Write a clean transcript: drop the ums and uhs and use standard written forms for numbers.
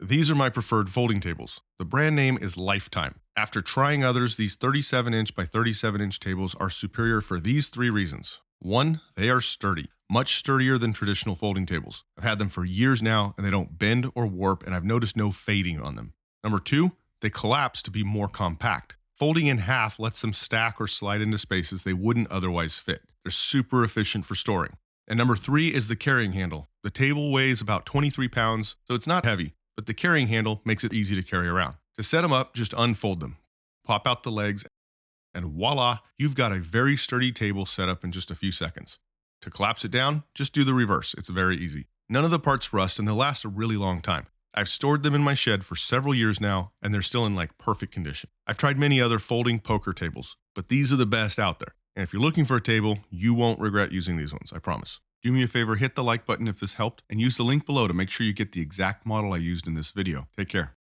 These are my preferred folding tables. The brand name is Lifetime. After trying others, these 37-inch by 37-inch tables are superior for these three reasons. One, they are sturdy, much sturdier than traditional folding tables. I've had them for years now and they don't bend or warp, and I've noticed no fading on them. Number two, they collapse to be more compact. Folding in half lets them stack or slide into spaces they wouldn't otherwise fit. They're super efficient for storing. And number three is the carrying handle. The table weighs about 23 pounds, so it's not heavy, but the carrying handle makes it easy to carry around. To set them up, just unfold them. Pop out the legs, and voila, you've got a very sturdy table set up in just a few seconds. To collapse it down, just do the reverse. It's very easy. None of the parts rust, and they'll last a really long time. I've stored them in my shed for several years now, and they're still in like perfect condition. I've tried many other folding poker tables, but these are the best out there. And if you're looking for a table, you won't regret using these ones, I promise. Do me a favor, hit the like button if this helped, and use the link below to make sure you get the exact model I used in this video. Take care.